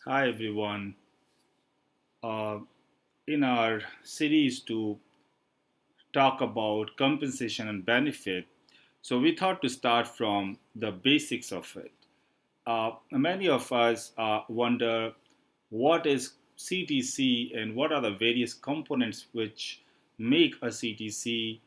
Hi everyone. Uh, in our series to talk about compensation and benefit, so we thought to start from the basics of it. Many of us wonder what is CTC and what are the various components which make a CTC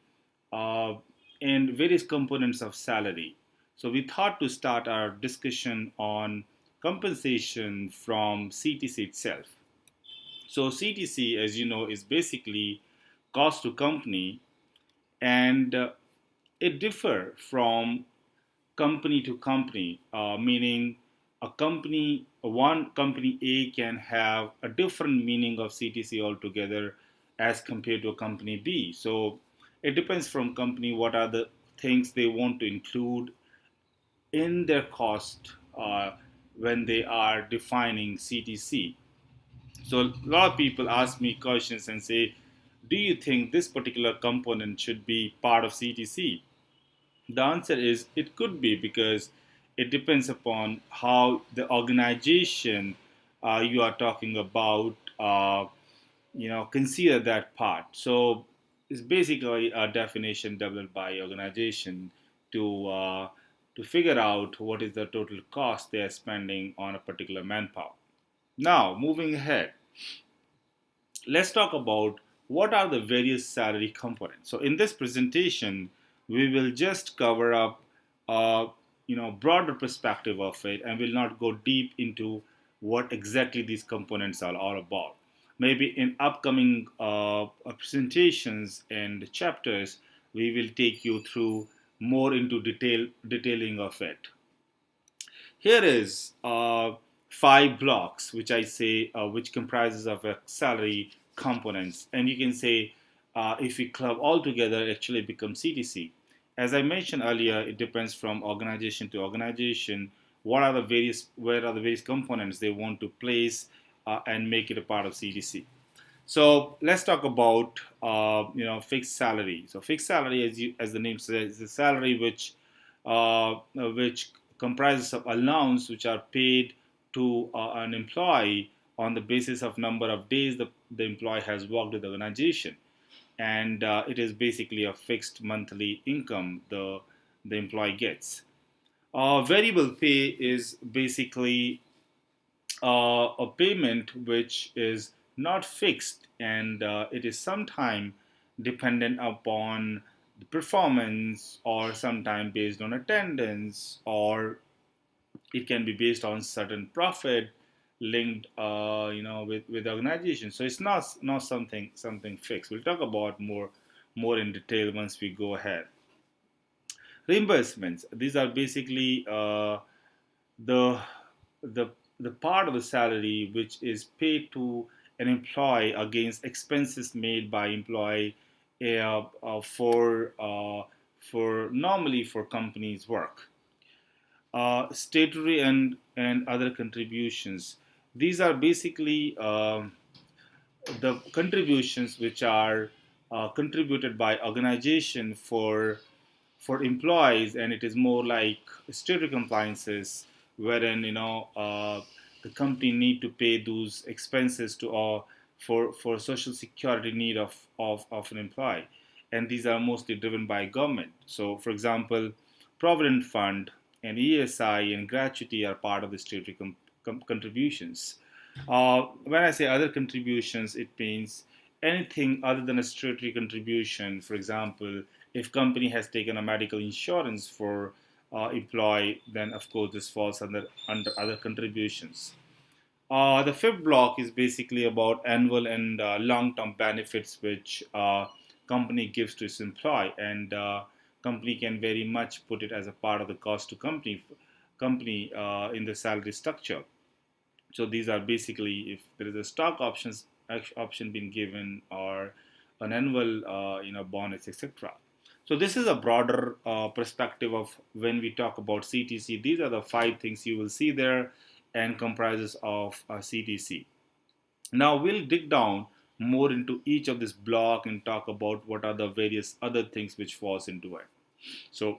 uh, and various components of salary. So we thought to start our discussion on compensation from CTC itself. So CTC, as you know, is basically cost to company, and it differ from company to company, meaning one company A can have a different meaning of CTC altogether as compared to a company B. So it depends from company what are the things they want to include in their cost when they are defining CTC. So a lot of people ask me questions and say, do you think this particular component should be part of CTC? The answer is it could be because it depends upon how the organization you are talking about, consider that part. So it's basically a definition developed by organization to uh, to figure out what is the total cost they are spending on a particular manpower. Now, moving ahead, let's talk about what are the various salary components. So in this presentation, we will just cover up a broader perspective of it, and will not go deep into what exactly these components are all about. Maybe in upcoming presentations and chapters, we will take you through more into detailing of it. Here is five blocks, which I say, which comprises of a salary components, and you can say if we club all together, it actually becomes CTC. As I mentioned earlier, it depends from organization to organization. Where are the various components they want to place and make it a part of CTC. So let's talk about fixed salary. So fixed salary, as the name says, is a salary which comprises of allowance which are paid to an employee on the basis of number of days the employee has worked with the organization, and it is basically a fixed monthly income the employee gets. Variable pay is basically a payment which is not fixed, and it is sometime dependent upon the performance, or sometime based on attendance, or it can be based on certain profit linked with the organization. So it's not something fixed. We'll talk about more in detail once we go ahead. Reimbursements, these are basically the the the part of the salary which is paid to an employee against expenses made by employee for normally for companies work. Statutory and other contributions, these are basically the contributions which are contributed by organization for employees, and it is more like statutory compliances, wherein the company need to pay those expenses to for social security need of an employee, and these are mostly driven by government. So for example, provident fund and ESI and gratuity are part of the statutory contributions. When I say other contributions, it means anything other than a statutory contribution. For example, if company has taken a medical insurance for employee, then of course this falls under other contributions. The fifth block is basically about annual and long-term benefits which company gives to its employee, and company can very much put it as a part of the cost to company in the salary structure. So these are basically if there is a stock option being given, or an annual bonus, etc. So this is a broader perspective of when we talk about CTC. These are the five things you will see there and comprises of CTC. Now we'll dig down more into each of this block and talk about what are the various other things which falls into it. So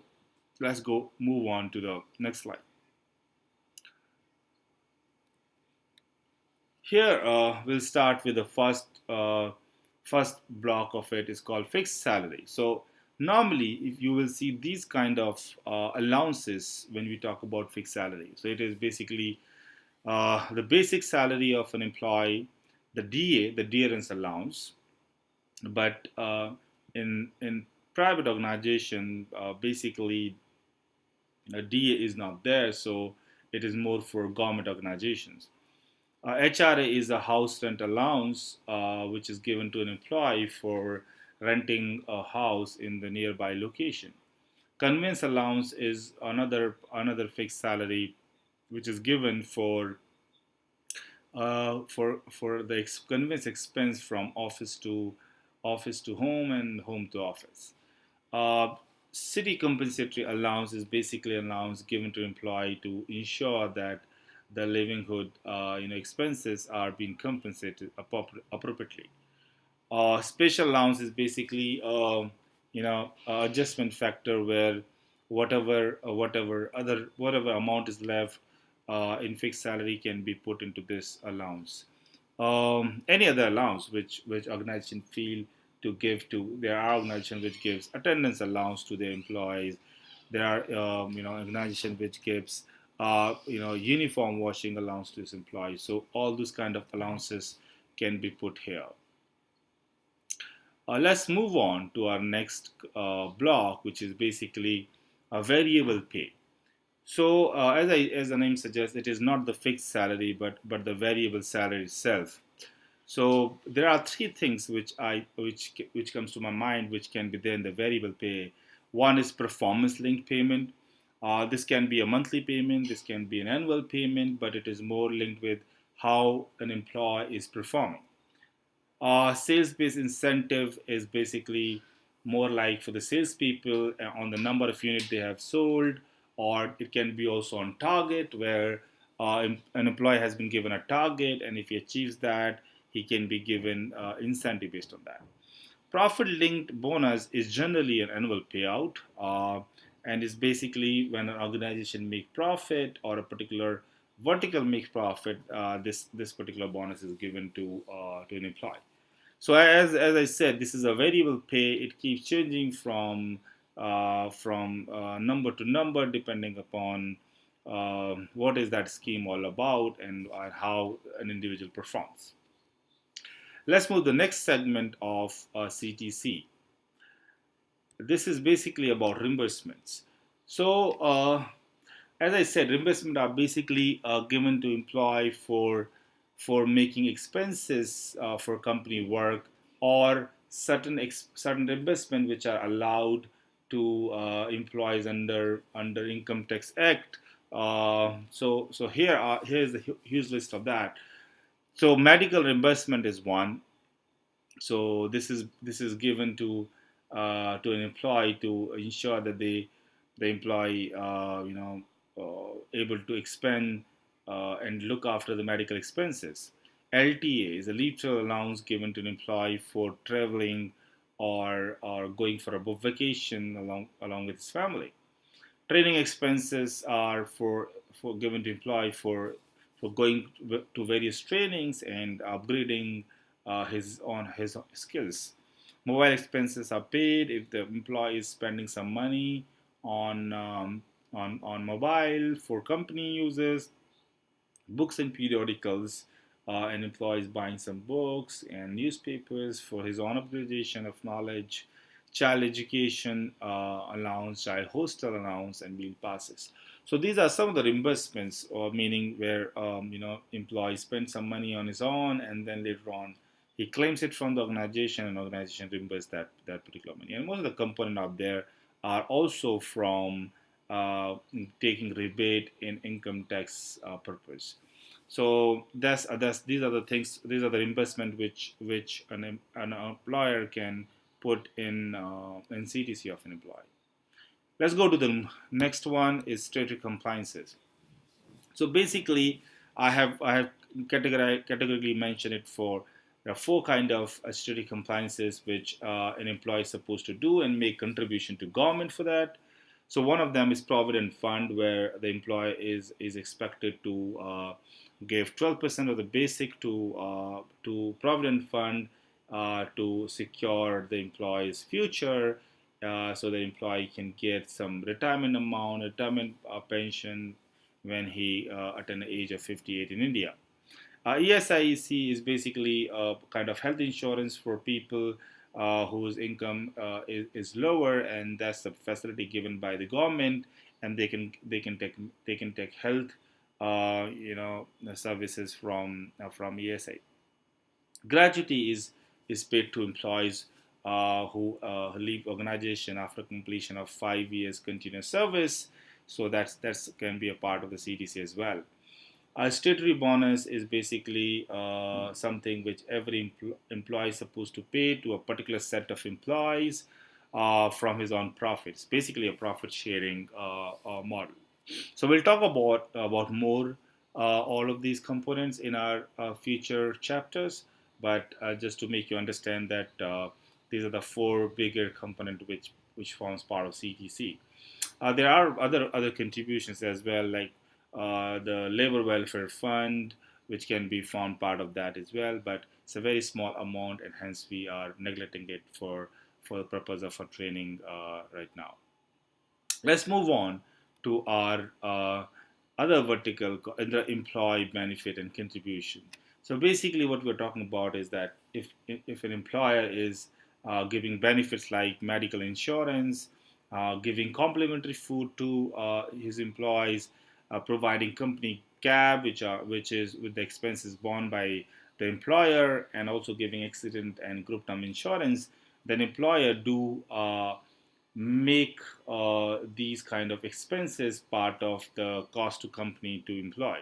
let's go move on to the next slide. Here, we'll start with the first block of it is called fixed salary. So normally, if you will see these kind of allowances when we talk about fixed salary. So it is basically the basic salary of an employee, the DA, the dearance allowance. But in private organization, basically DA is not there, so it is more for government organizations. HRA is a house rent allowance, which is given to an employee for renting a house in the nearby location. Conveyance allowance is another fixed salary, which is given for the conveyance expense from office to home and home to office. Uh, City compensatory allowance is basically an allowance given to employee to ensure that the livelihood expenses are being compensated appropriately. Special allowance is basically adjustment factor where whatever amount is left in fixed salary can be put into this allowance. Any other allowance which organization feel to give to, there are organization which gives attendance allowance to their employees. There are organization which gives uniform washing allowance to its employees. So all those kind of allowances can be put here. Let's move on to our next block, which is basically a variable pay. So, as the name suggests, it is not the fixed salary, but the variable salary itself. So there are three things which comes to my mind, which can be there in the variable pay. One is performance linked payment. This can be a monthly payment. This can be an annual payment, but it is more linked with how an employee is performing. Sales-based incentive is basically more like for the salespeople on the number of units they have sold, or it can be also on target, where an employee has been given a target, and if he achieves that, he can be given incentive based on that. Profit-linked bonus is generally an annual payout, and is basically when an organization make profit or a particular vertical makes profit. This particular bonus is given to an employee. So as I said, this is a variable pay. It keeps changing from number to number depending upon what is that scheme all about and how an individual performs. Let's move to the next segment of CTC. This is basically about reimbursements. So as I said, reimbursement are basically given to employee for making expenses for company work, or certain reimbursement which are allowed to employees under Income Tax Act. So here's a huge list of that. So medical reimbursement is one. So this is given to an employee to ensure that the employee able to expend and look after the medical expenses. LTA is a leave travel allowance given to an employee for traveling or going for a vacation along with his family. Training expenses are for given to employee for going to various trainings and upgrading his skills. Mobile expenses are paid if the employee is spending some money on mobile for company uses. Books and periodicals, and employees buying some books and newspapers for his own upgradation of knowledge. Child education allowance, child hostel allowance, and meal passes. So these are some of the reimbursements, or meaning where employee spends some money on his own, and then later on he claims it from the organization, and organization reimburses that particular money. And most of the components out there are also from taking rebate in income tax purpose. So that's these are the things. These are the investment which an employer can put in CTC of an employee. Let's go to the next one is statutory compliances. So basically, I have categorically mentioned it for there are four kind of statutory compliances which an employee is supposed to do and make contribution to government for that. So one of them is provident fund, where the employee is expected to gave 12% of the basic to provident fund to secure the employee's future, so the employee can get some retirement amount, retirement pension when he attain the age of 58 in India. ESIC is basically a kind of health insurance for people whose income is lower, and that's a facility given by the government, and they can take health services from ESI. Gratuity is paid to employees who leave organization after completion of 5 years continuous service. So that's can be a part of the CTC as well. A statutory bonus is basically something which every employee is supposed to pay to a particular set of employees from his own profits. Basically, a profit sharing model. So we'll talk about more all of these components in our future chapters. But just to make you understand that these are the four bigger components which forms part of CTC. There are other contributions as well, like the labor welfare fund, which can be found part of that as well, but it's a very small amount, and hence we are neglecting it for the purpose of our training right now. Let's move on to our other vertical, the employee benefit and contribution. So basically, what we're talking about is that if an employer is giving benefits like medical insurance, giving complimentary food to his employees, providing company cab, which is with the expenses borne by the employer, and also giving accident and group term insurance, then employer do make these kind of expenses part of the cost to company to employ.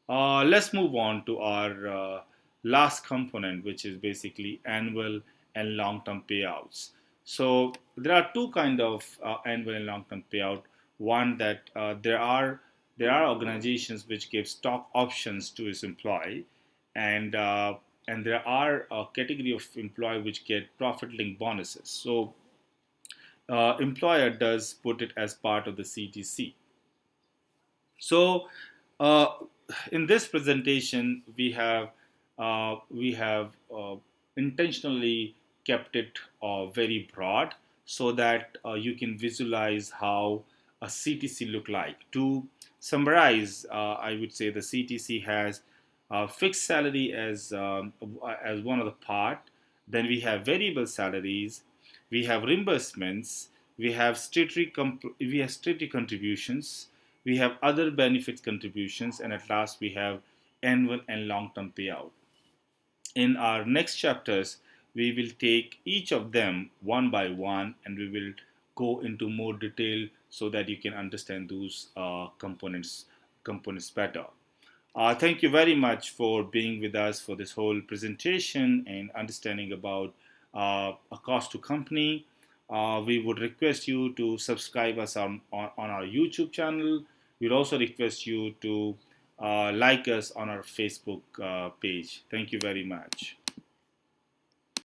Let's move on to our last component, which is basically annual and long-term payouts. So there are two kind of annual and long-term payout. One that there are organizations which give stock options to its employee, and and there are a category of employee which get profit-linked bonuses. So employer does put it as part of the CTC. So uh, in this presentation, we have intentionally kept it very broad so that you can visualize how a CTC look like. To summarize, I would say the CTC has fixed salary as one of the part. Then we have variable salaries, we have reimbursements, we have statutory contributions, we have other benefits contributions, and at last we have annual and long-term payout. In our next chapters, we will take each of them one by one, and we will go into more detail so that you can understand those components better. Thank you very much for being with us for this whole presentation and understanding about a cost to company. We would request you to subscribe us on our YouTube channel. We'd also request you to like us on our Facebook page. Thank you very much.